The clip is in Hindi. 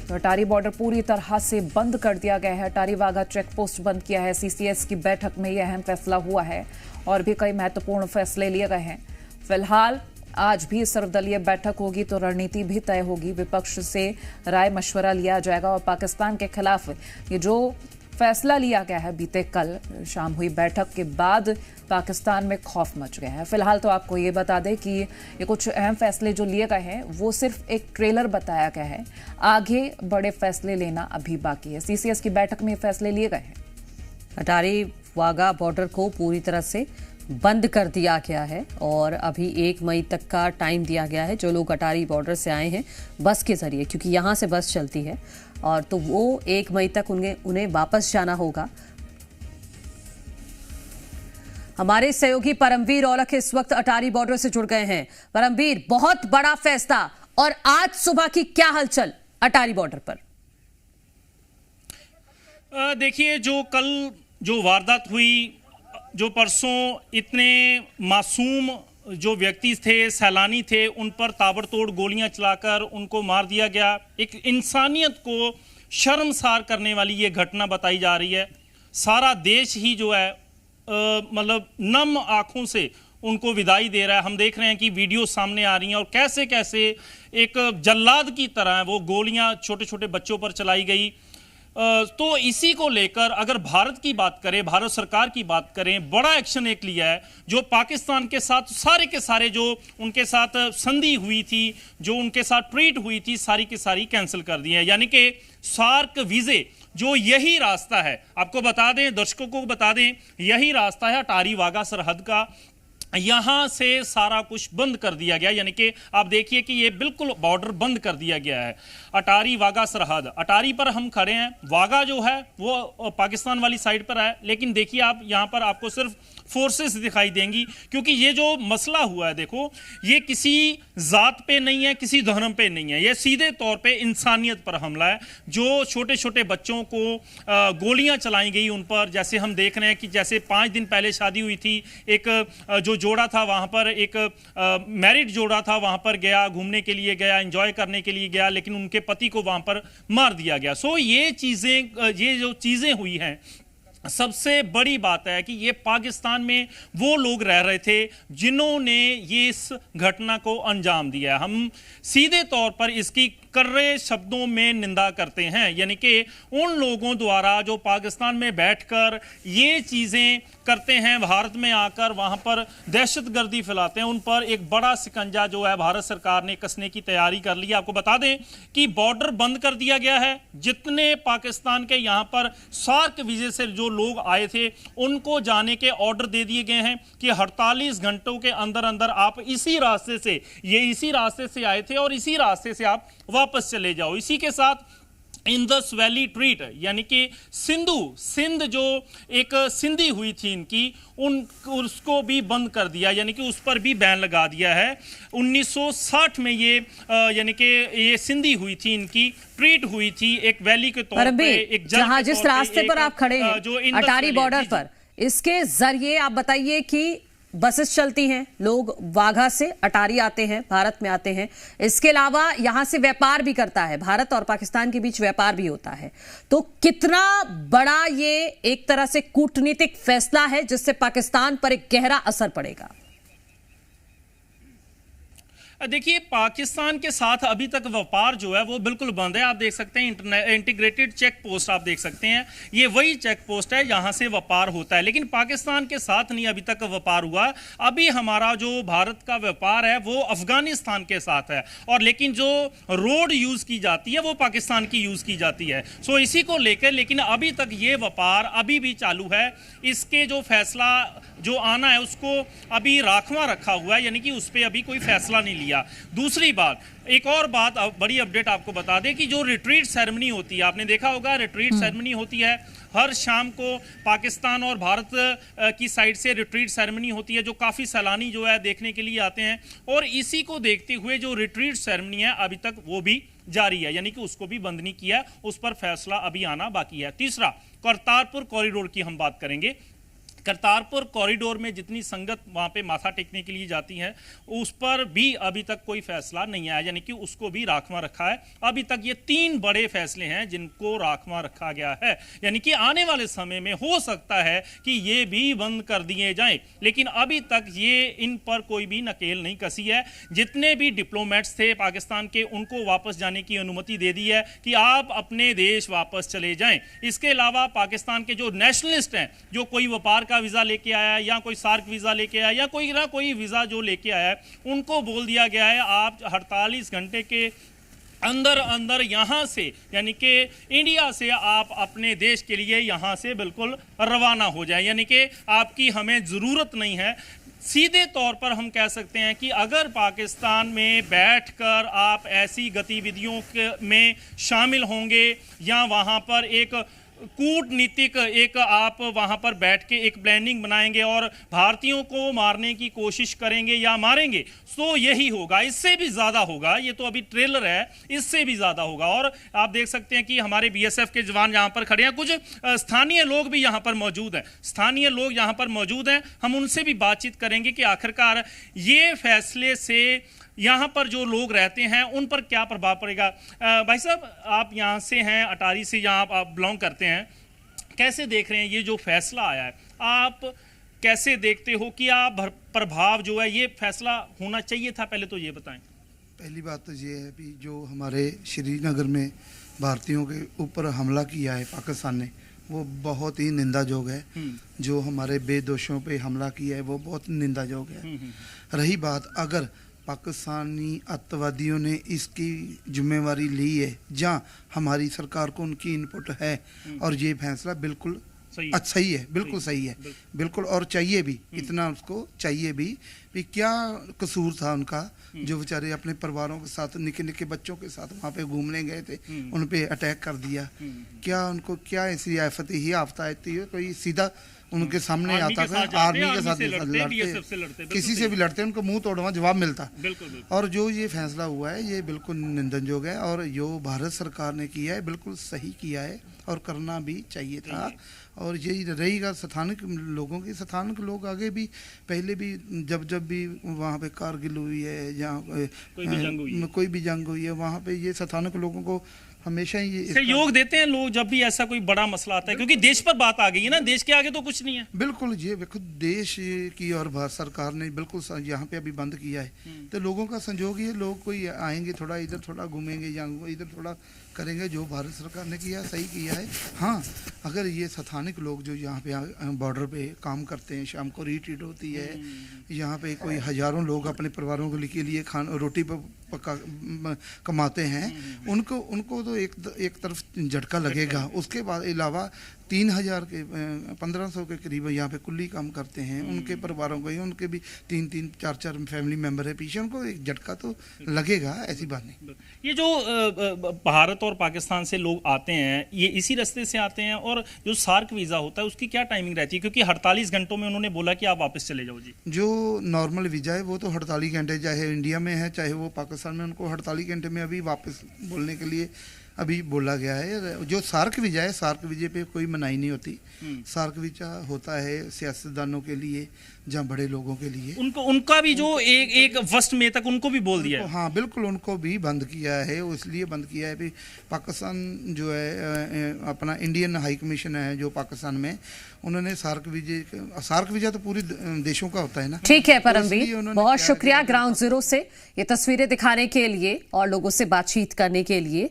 तो अटारी बॉर्डर पूरी तरह से बंद कर दिया गया है। अटारी वाघा चेक पोस्ट बंद किया है। सीसीएस की बैठक में यह अहम फैसला हुआ है और भी कई महत्वपूर्ण फैसले लिए गए हैं। फिलहाल आज भी सर्वदलीय बैठक होगी तो रणनीति भी तय होगी। विपक्ष से राय मशवरा लिया जाएगा और पाकिस्तान के खिलाफ ये जो फैसला लिया गया है बीते कल शाम हुई बैठक के बाद पाकिस्तान में खौफ मच गया है। फिलहाल तो आपको ये बता दें कि ये कुछ अहम फैसले जो लिए गए हैं वो सिर्फ एक ट्रेलर बताया गया है। आगे बड़े फैसले लेना अभी बाकी है। सीसीएस की बैठक में फैसले लिए गए हैं। अटारी वाघा बॉर्डर को पूरी तरह से बंद कर दिया गया है और अभी 1 मई तक का टाइम दिया गया है। जो लोग अटारी बॉर्डर से आए हैं बस के जरिए, क्योंकि यहाँ से बस चलती है, और तो वो 1 मई तक उन्हें वापस जाना होगा। हमारे सहयोगी परमवीर औलख इस वक्त अटारी बॉर्डर से जुड़ गए हैं। परमवीर, बहुत बड़ा फैसला और आज सुबह की क्या हलचल अटारी बॉर्डर पर? देखिए, जो कल जो वारदात हुई, जो परसों इतने मासूम जो व्यक्ति थे, सैलानी थे, उन पर ताबड़तोड़ गोलियां चलाकर उनको मार दिया गया। एक इंसानियत को शर्मसार करने वाली ये घटना बताई जा रही है। सारा देश ही जो है मतलब नम आंखों से उनको विदाई दे रहा है। हम देख रहे हैं कि वीडियो सामने आ रही हैं और कैसे कैसे एक जल्लाद की तरह वो गोलियां छोटे छोटे बच्चों पर चलाई गई। तो इसी को लेकर अगर भारत की बात करें, भारत सरकार की बात करें, बड़ा एक्शन एक लिया है। जो पाकिस्तान के साथ सारे के सारे जो उनके साथ संधि हुई थी, जो उनके साथ ट्रीट हुई थी, सारी की सारी कैंसिल कर दी है। यानी कि सार्क वीजे, जो यही रास्ता है, आपको बता दें, दर्शकों को बता दें, यही रास्ता है अटारी वाघा सरहद का। यहां से सारा कुछ बंद कर दिया गया। यानी कि आप देखिए कि ये बिल्कुल बॉर्डर बंद कर दिया गया है। अटारी वाघा सरहद, अटारी पर हम खड़े हैं। वाघा जो है वो पाकिस्तान वाली साइड पर है, लेकिन देखिए आप यहां पर आपको सिर्फ फोर्सेस दिखाई देंगी, क्योंकि ये जो मसला हुआ है, देखो, ये किसी जात पे नहीं है, किसी धर्म पे नहीं है, ये सीधे तौर पे इंसानियत पर हमला है। जो छोटे छोटे बच्चों को गोलियां चलाई गई उन पर, जैसे हम देख रहे हैं कि जैसे 5 दिन पहले शादी हुई थी, एक जो जोड़ा था वहां पर, एक मैरिड जोड़ा था, वहां पर गया, घूमने के लिए गया, एंजॉय करने के लिए गया, लेकिन उनके पति को वहां पर मार दिया गया। सो ये जो चीजें हुई हैं, सबसे बड़ी बात है कि ये पाकिस्तान में वो लोग रह रहे थे जिन्होंने ये इस घटना को अंजाम दिया। हम सीधे तौर पर इसकी कर्रे शब्दों में निंदा करते हैं। यानी कि उन लोगों द्वारा जो पाकिस्तान में बैठकर ये चीजें करते हैं, भारत में आकर वहां पर दहशतगर्दी फैलाते हैं, उन पर एक बड़ा शिकंजा जो है भारत सरकार ने कसने की तैयारी कर ली है। आपको बता दें कि बॉर्डर बंद कर दिया गया है। जितने पाकिस्तान के यहां पर सार्क वीजे से जो लोग आए थे, उनको जाने के ऑर्डर दे दिए गए हैं कि 48 घंटों के अंदर अंदर आप इसी रास्ते से आए थे और इसी रास्ते से आप वापस चले जाओ। इसी के साथ इंदस वैली ट्रीट, यानी कि सिंध जो एक सिंधी हुई थी इनकी, उसको भी बंद कर दिया, यानी कि उस पर भी बैन लगा दिया है। 1960 में ये यानी कि ये सिंधी हुई थी, इनकी ट्रीट हुई थी एक वैली के तौर पे, एक जहां जिस रास्ते पर आप खड़े हैं अटारी बॉर्डर पर, इसके जरिए आप बताइए कि बसेस चलती हैं, लोग वाघा से अटारी आते हैं, भारत में आते हैं। इसके अलावा यहां से व्यापार भी करता है, भारत और पाकिस्तान के बीच व्यापार भी होता है। तो कितना बड़ा ये एक तरह से कूटनीतिक फैसला है जिससे पाकिस्तान पर एक गहरा असर पड़ेगा? देखिए, पाकिस्तान के साथ अभी तक व्यापार जो है वो बिल्कुल बंद है। आप देख सकते हैं इंटीग्रेटेड चेक पोस्ट, आप देख सकते हैं, ये वही चेक पोस्ट है जहां से व्यापार होता है, लेकिन पाकिस्तान के साथ नहीं अभी तक व्यापार हुआ। अभी हमारा जो भारत का व्यापार है वो अफगानिस्तान के साथ है, और लेकिन जो रोड यूज की जाती है वो पाकिस्तान की यूज की जाती है। सो इसी को लेकर, लेकिन अभी तक ये व्यापार अभी भी चालू है। इसके जो फैसला जो आना है उसको अभी राखवा रखा हुआ है, यानी कि उस पर अभी कोई फैसला नहीं लिया। दूसरी बात, एक और बात, बड़ी अपडेट आपको बता दें कि जो रिट्रीट सेरेमनी होती है, आपने देखा होगा रिट्रीट सेरेमनी होती है हर शाम को, पाकिस्तान और भारत की साइड से रिट्रीट सेरेमनी होती है, जो काफ़ी सैलानी जो है देखने के लिए आते हैं। और इसी को देखते हुए जो रिट्रीट सेरेमनी है अभी तक वो भी जारी है, यानी कि उसको भी बंद नहीं किया, उस पर फैसला अभी आना बाकी है। तीसरा, करतारपुर कॉरिडोर की हम बात करेंगे। करतारपुर कॉरिडोर में जितनी संगत वहां पे माथा टेकने के लिए जाती है, उस पर भी अभी तक कोई फैसला नहीं आया, यानी कि उसको भी राखवा रखा है। अभी तक ये 3 बड़े फैसले हैं जिनको राखवा रखा गया है, यानी कि आने वाले समय में हो सकता है कि ये भी बंद कर दिए जाएं, लेकिन अभी तक ये इन पर कोई भी नकेल नहीं कसी है। जितने भी डिप्लोमेट्स थे पाकिस्तान के, उनको वापस जाने की अनुमति दे दी है कि आप अपने देश वापस चले जाएं। इसके अलावा पाकिस्तान के जो नेशनलिस्ट हैं, जो कोई व्यापार का वीजा लेके आया या कोई सार्क वीजा लेके आया या कोई ना कोई वीजा जो लेके आया है, उनको बोल दिया गया है आप 48 घंटे के अंदर अंदर यहां से, यानी कि इंडिया से आप अपने देश के लिए यहां से बिल्कुल रवाना हो जाए, यानी कि आपकी हमें जरूरत नहीं है। सीधे तौर पर हम कह सकते हैं कि अगर पाकिस्तान में बैठकर आप ऐसी गतिविधियों में शामिल होंगे या वहां पर एक कूटनीतिक एक आप वहां पर बैठ के एक प्लानिंग बनाएंगे और भारतीयों को मारने की कोशिश करेंगे या मारेंगे, तो यही होगा। इससे भी ज्यादा होगा, ये तो अभी ट्रेलर है, इससे भी ज्यादा होगा। और आप देख सकते हैं कि हमारे बीएसएफ के जवान यहां पर खड़े हैं, कुछ स्थानीय लोग भी यहां पर मौजूद हैं, स्थानीय लोग यहां पर मौजूद हैं। हम उनसे भी बातचीत करेंगे कि आखिरकार ये फैसले से यहाँ पर जो लोग रहते हैं उन पर क्या प्रभाव पड़ेगा। भाई साहब, आप यहाँ से हैं, अटारी से यहाँ आप बिलोंग करते हैं, कैसे देख रहे हैं ये जो फैसला आया है? आप कैसे देखते हो कि आप प्रभाव जो है ये फैसला होना चाहिए था? पहले तो ये बताएं। पहली बात तो ये है कि जो हमारे श्रीनगर में भारतीयों के ऊपर हमला किया है पाकिस्तान ने, वो बहुत ही निंदाजोग है। जो हमारे बेदोषों पे हमला किया है वो बहुत निंदाजोग है। रही बात, अगर पाकिस्तानी अत्यावधियों ने इसकी जिम्मेवारी ली है, जहाँ हमारी सरकार को उनकी इनपुट है, और ये फैसला बिल्कुल अच्छा ही है, बिल्कुल सही है, बिल्कुल, और चाहिए भी, इतना उसको चाहिए भी क्या कसूर था उनका, जो बेचारे अपने परिवारों के साथ, निके निके बच्चों के साथ वहाँ पे घूमने गए थे, उन पे अटैक कर दिया। क्या उनको क्या ऐसी आफत ही आफ्ता आती है? कोई सीधा उनके सामने आता था, आर्मी के साथ लड़ते, किसी से भी लड़ते, उनको मुंह तोड़वा जवाब मिलता। और जो ये फैसला हुआ है ये बिल्कुल निंदनयोग है, और जो भारत सरकार ने किया है बिल्कुल सही किया है और करना भी चाहिए था। और यही रहेगा स्थानिक लोगों की, स्थानिक लोग आगे भी, पहले भी जब भी वहाँ पे कारगिल हुई है या कोई भी जंग हुई है, वहाँ पे ये स्थानिक लोगों को हमेशा ही सहयोग देते हैं लोग जब भी ऐसा कोई बड़ा मसला आता है, क्योंकि देश पर बात आ गई है ना, देश के आगे तो कुछ नहीं है। बिल्कुल, ये देखो देश की और भारत सरकार ने बिल्कुल यहाँ पे अभी बंद किया है, तो लोगों का संजोग ही है, लोग कोई आएंगे, थोड़ा इधर थोड़ा घूमेंगे या इधर थोड़ा करेंगे। जो भारत सरकार ने किया सही किया है। हाँ, अगर ये स्थानिक लोग जो यहाँ पे बॉर्डर पे काम करते हैं, शाम को रिट्रीट होती है, यहाँ पे कोई हजारों लोग अपने परिवारों के लिए रोटी कमाते हैं, उनको तो एक तरफ झटका लगेगा। उसके बाद अलावा 3000 के 1500 के करीब यहाँ पे कुल्ली काम करते हैं, उनके परिवारों को, उनके भी 3-3 4-4 फैमिली मेंबर है पीछे, उनको एक झटका तो लगेगा, ऐसी बात नहीं। ये जो भारत और पाकिस्तान से लोग आते हैं, ये इसी रास्ते से आते हैं, और जो सार्क वीज़ा होता है उसकी क्या टाइमिंग रहती है? क्योंकि 48 घंटों में उन्होंने बोला कि आप वापस चले जाओ जी। जो नॉर्मल वीज़ा है वो तो 48 घंटे, चाहे इंडिया में है चाहे वो पाकिस्तान में, उनको 48 घंटे में अभी वापस बोलने के लिए अभी बोला गया है। जो सार्क वीजा है, सार्क वीजे पे कोई मनाही नहीं होती। सार्क वीजा होता है सियासतदानों के लिए, जहाँ बड़े लोगों के लिए। उनका भी जो एक फर्स्ट मई तक उनको भी बोल दिया है। हाँ बिल्कुल, उनको भी बंद किया है। इसलिए बंद किया है भी पाकिस्तान जो है अपना इंडियन हाई कमीशन है जो पाकिस्तान में, उन्होंने सार्क वीजा तो पूरे देशों का होता है ना। ठीक है परमवीर, बहुत शुक्रिया ग्राउंड जीरो से ये तस्वीरें दिखाने के लिए और लोगों से बातचीत करने के लिए।